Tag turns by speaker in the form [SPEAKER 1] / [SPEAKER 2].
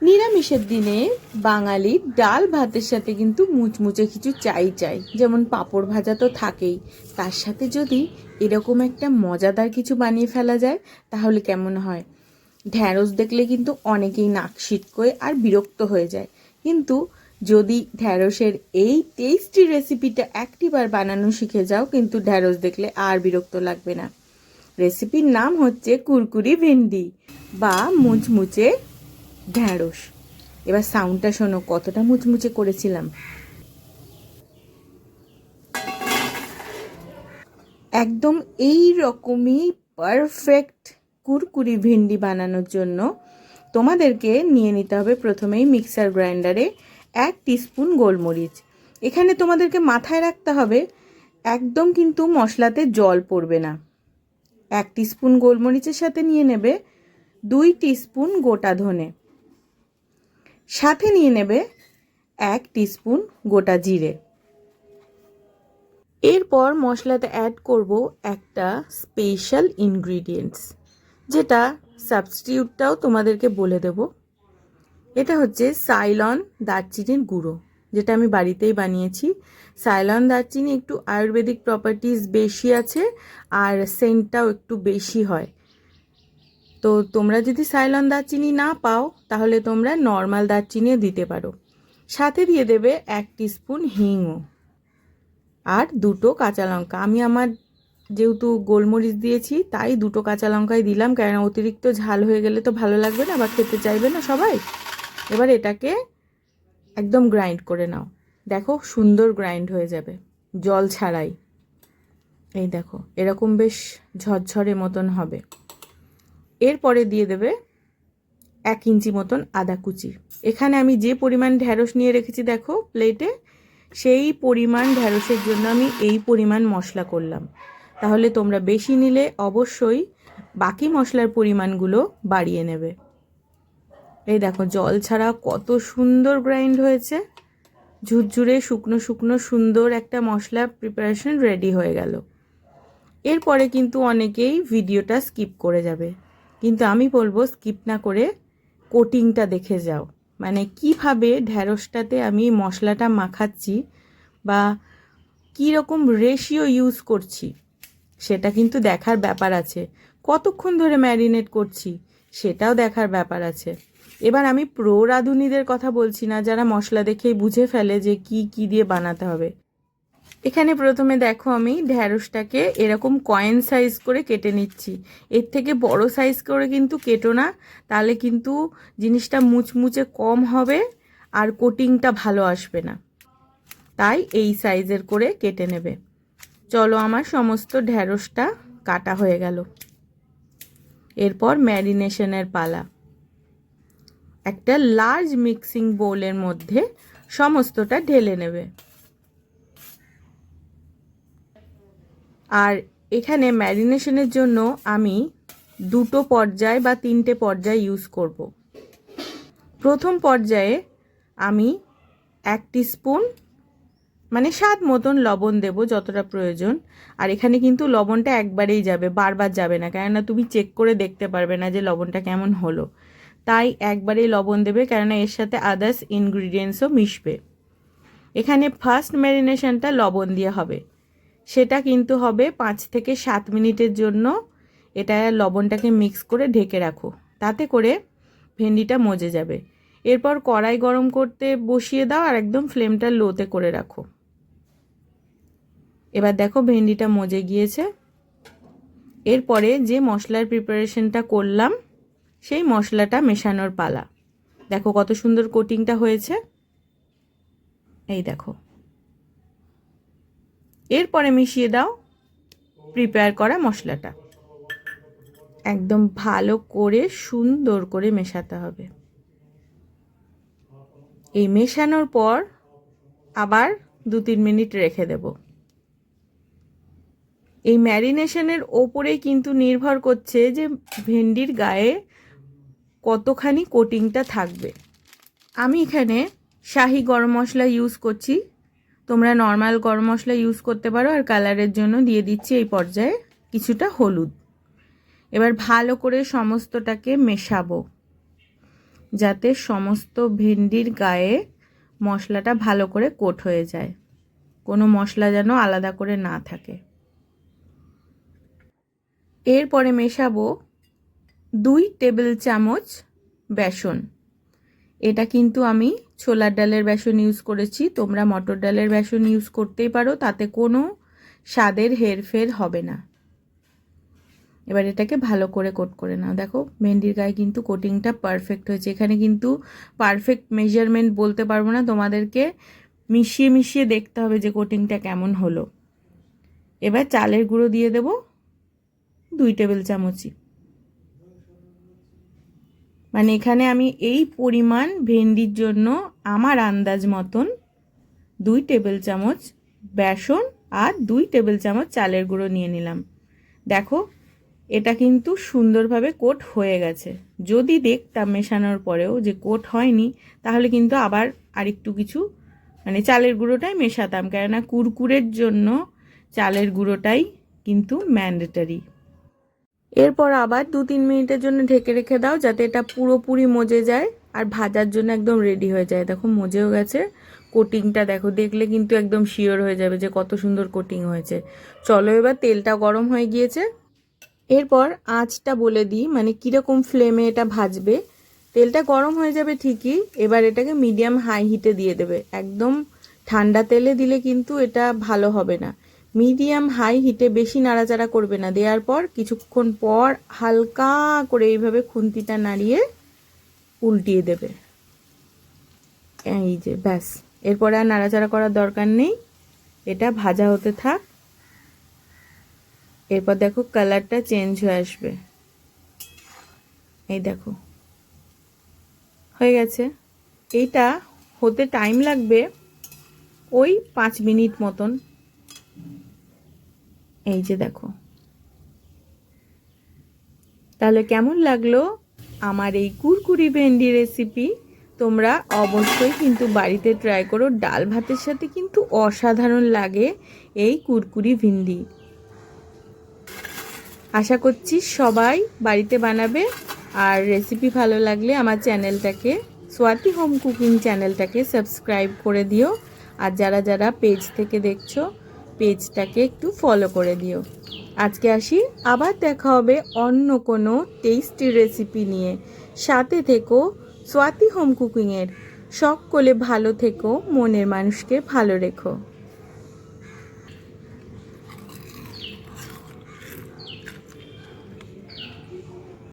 [SPEAKER 1] নিরামিষের দিনে বাঙালির ডাল ভাতের সাথে কিন্তু মুচমুচে কিছু চাই, যেমন পাঁপড় ভাজা তো থাকেই, তার সাথে যদি এরকম একটা মজাদার কিছু বানিয়ে ফেলা যায় তাহলে কেমন হয়। ঢ্যাঁড়স দেখলে কিন্তু অনেকেই নাক সিটকোয় আর বিরক্ত হয়ে যায়, কিন্তু যদি ঢ্যাঁড়সের এই টেস্টি রেসিপিটা একটিবার বানানো শিখে যাও, কিন্তু ঢ্যাঁড়স দেখলে আর বিরক্ত লাগবে না। রেসিপির নাম হচ্ছে কুরকুরি ভেন্ডি বা মুচমুচে ঢ্যাঁড়স। এবার সাউন্ডটা শোনো, কতটা মুচমুচে করেছিলাম। একদম এই রকমই পারফেক্ট কুরকুরি ভেন্ডি বানানোর জন্য তোমাদেরকে নিয়ে নিতে হবে প্রথমেই মিক্সার গ্রাইন্ডারে 1 টিস্পুন গোলমরিচ। এখানে তোমাদেরকে মাথায় রাখতে হবে একদম কিন্তু মশলাতে জল পড়বে না। 1 টিস্পুন গোলমরিচের সাথে নিয়ে নেবে 2 টিস্পুন গোটা ধনে, সাথে নিয়ে নেবে 1 টিস্পুন গোটা জিরে। এরপর মশলাতে অ্যাড করব একটা স্পেশাল ইনগ্রিডিয়েন্টস, যেটা সাবস্টিটিউটটাও তোমাদেরকে বলে দেব। এটা হচ্ছে সাইলন দারচিনির গুঁড়ো, যেটা আমি বাড়িতেই বানিয়েছি। সাইলন দারচিনি একটু আয়ুর্বেদিক প্রপার্টিজ বেশি আছে আর সেন্টটাও একটু বেশি হয়। তো তোমরা যদি সাইলন দারচিনি না পাও তাহলে তোমরা নর্মাল দারচিনিও দিতে পারো। সাথে দিয়ে দেবে 1 টিস্পুন হিংও আর 2টো কাঁচা লঙ্কা। আমি আমার যেহেতু গোলমরিচ দিয়েছি তাই 2টো কাঁচা লঙ্কাই দিলাম, কারণ অতিরিক্ত ঝাল হয়ে গেলে তো ভালো লাগবে না বা খেতে চাইবে না সবাই। এবার এটাকে একদম গ্রাইন্ড করে নাও। দেখো সুন্দর গ্রাইন্ড হয়ে যাবে জল ছাড়াই। এই দেখো এরকম বেশ ঝরঝরে মতন হবে। এরপরে দিয়ে দেবে 1 ইঞ্চি মতন আদা কুচি। এখানে আমি যে পরিমাণ ঢ্যাঁড়স নিয়ে রেখেছি দেখো প্লেটে, সেই পরিমাণ ঢ্যাঁড়সের জন্য আমি এই পরিমাণ মশলা করলাম। তাহলে তোমরা বেশি নিলে অবশ্যই বাকি মশলার পরিমাণগুলো বাড়িয়ে নেবে। এই দেখো জল ছাড়া কত সুন্দর গ্রাইন্ড হয়েছে, ঝুরঝুরে শুকনো শুকনো সুন্দর একটা মশলা প্রিপারেশন রেডি হয়ে গেল। এরপরে কিন্তু অনেকেই ভিডিওটা স্কিপ করে যাবে, কিন্তু আমি বলবো স্কিপ না করে কোটিংটা দেখে যাও, মানে কিভাবে ঢ্যাঁড়সটাতে আমি মশলাটা মাখাচ্ছি বা কী রকম রেশিও ইউজ করছি সেটা কিন্তু দেখার ব্যাপার আছে। কতক্ষণ ধরে ম্যারিনেট করছি সেটাও দেখার ব্যাপার আছে। এবার আমি প্রো রাঁধুনিদের কথা বলছি না, যারা মশলা দেখেই বুঝে ফেলে যে কি কি দিয়ে বানাতে হবে। এখানে প্রথমে দেখো আমি ঢ্যাঁড়সটাকে এরকম কয়েন সাইজ করে কেটে নিচ্ছি। এর থেকে বড় সাইজ করে কিন্তু কেটো না, তাহলে কিন্তু জিনিসটা মুচমুচে কম হবে আর কোটিংটা ভালো আসবে না। তাই এই সাইজের করে কেটে নেবে। চলো আমার সমস্ত ঢ্যাঁড়সটা কাটা হয়ে গেল। এরপর ম্যারিনেশনের পালা। একটা লার্জ মিক্সিং বোলের মধ্যে সমস্তটা ঢেলে নেবে। আর এখানে ম্যারিনেশনের জন্য আমি 2টো পর্যায় বা 3টে পর্যায় ইউজ করব। প্রথম পর্যায়ে আমি 1 টিস্পুন মানে স্বাদ মতন লবণ দেব, যতটা প্রয়োজন। আর এখানে কিন্তু লবণটা একবারেই যাবে, বারবার যাবে না, কেননা তুমি চেক করে দেখতে পারবে না যে লবণটা কেমন হলো। তাই একবারেই লবণ দেবে, কেননা এর সাথে আদার্স ইনগ্রিডিয়েন্টসও মিশবে। এখানে ফার্স্ট ম্যারিনেশনটা লবণ দিয়ে হবে, সেটা কিন্তু হবে 5 থেকে 7 মিনিটের জন্য। এটা লবণটাকে মিক্স করে ঢেকে রাখো, তাতে করে ভেন্ডিটা মজে যাবে। এরপর কড়াই গরম করতে বসিয়ে দাও আর একদম ফ্লেমটা লোতে করে রাখো। এবার দেখো ভেন্ডিটা মজে গিয়েছে। এরপরে যে মশলার প্রিপারেশনটা করলাম সেই মশলাটা মেশানোর পালা। দেখো কত সুন্দর কোটিংটা হয়েছে, এই দেখো। এরপরে মিশিয়ে দাও প্রিপেয়ার করা মশলাটা। একদম ভালো করে সুন্দর করে মেশাতে হবে। এই মেশানোর পর আবার 2-3 মিনিট রেখে দেব। এই ম্যারিনেশনের ওপরেই কিন্তু নির্ভর করছে যে ভেন্ডির গায়ে কতখানি কোটিংটা থাকবে। আমি এখানে শাহি গরম মশলা ইউজ করছি, তোমরা নর্মাল গরম মশলা ইউজ করতে পারো। আর কালারের জন্য দিয়ে দিচ্ছি এই পর্যায়ে কিছুটা হলুদ। এবার ভালো করে সমস্তটাকে মেশাবো। যাতে সমস্ত ভেন্ডির গায়ে মশলাটা ভালো করে কোট হয়ে যায়, কোনো মশলা যেন আলাদা করে না থাকে। এরপরে মেশাবো 2 টেবিল চামচ বেসন। এটা কিন্তু আমি ছোলার ডালের বেসন ইউজ করেছি, তোমরা মটর ডালের বেসন ইউজ করতেই পারো, তাতে কোনো স্বাদের হেরফের হবে না। এবার এটাকে ভালো করে কোট করে নাও। দেখো ভেন্ডির গায়ে কিন্তু কোটিংটা পারফেক্ট হয়েছে। এখানে কিন্তু পারফেক্ট মেজারমেন্ট বলতে পারবো না, তোমাদেরকে মিশিয়ে মিশিয়ে দেখতে হবে যে কোটিংটা কেমন হলো। এবার চালের গুঁড়ো দিয়ে দেব 2 টেবিল চামচই। মানে এখানে আমি এই পরিমাণ ভেন্ডির জন্য আমার আন্দাজ মতন 2 টেবিল চামচ বেসন আর 2 টেবিল চামচ চালের গুঁড়ো নিয়ে নিলাম। দেখো এটা কিন্তু সুন্দরভাবে কোট হয়ে গেছে। যদি দেখতাম মেশানোর পরেও যে কোট হয়নি, তাহলে কিন্তু আবার আরেকটু কিছু মানে চালের গুঁড়োটাই মেশাতাম, কেননা কুরকুরের জন্য চালের গুঁড়োটাই কিন্তু ম্যান্ডেটরি। এরপর আবার 2-3 মিনিটের জন্য ঢেকে রেখে দাও, যাতে এটা পুরোপুরি মজে যায় আর ভাজার জন্য একদম রেডি হয়ে যায়। দেখো মজেও গেছে। কোটিংটা দেখো, দেখলে কিন্তু একদম শিওর হয়ে যাবে যে কত সুন্দর কোটিং হয়েছে। চলো এবার তেলটা গরম হয়ে গিয়েছে। এরপর আঁচটা বলে দিই, মানে কীরকম ফ্লেমে এটা ভাজবে। তেলটা গরম হয়ে যাবে ঠিকই, এবার এটাকে মিডিয়াম হাই হিটে দিয়ে দেবে। একদম ঠান্ডা তেলে দিলে কিন্তু এটা ভালো হবে না। মিডিয়াম হাই হিটে বেশি নাড়াচাড়া করবে না। দেওয়ার পর কিছুক্ষণ পর হালকা করে এইভাবে খুন্তিটা নাড়িয়ে উল্টিয়ে দেবে। এই যে ব্যাস, এরপর আর নাড়াচাড়া করার দরকার নেই, এটা ভাজা হতে থাক। এরপর দেখো কালারটা চেঞ্জ হয়ে আসবে। এই দেখো হয়ে গেছে। এইটা হতে টাইম লাগবে ওই 5 মিনিট মতন। এই যে দেখো, তাহলে কেমন লাগলো আমার এই কুরকুরি ভেন্ডি রেসিপি? তোমরা অবশ্যই কিন্তু বাড়িতে ট্রাই করো। ডাল ভাতের সাথে কিন্তু অসাধারণ লাগে এই কুরকুরি ভেন্ডি। আশা করছি সবাই বাড়িতে বানাবে। আর রেসিপি ভালো লাগলে আমার চ্যানেলটাকে, সোয়াতি হোম কুকিং চ্যানেলটাকে সাবস্ক্রাইব করে দিও। আর যারা যারা পেজ থেকে দেখছো, পেজটাকে একটু ফলো করে দিও। আজকে আসি, আবার দেখা হবে অন্য কোনো টেস্টি রেসিপি নিয়ে। সাথে থেকো সোয়াতি হোম কুকিংয়ের। সকলে ভালো থেকো, মনের মানুষকে ভালো রেখো।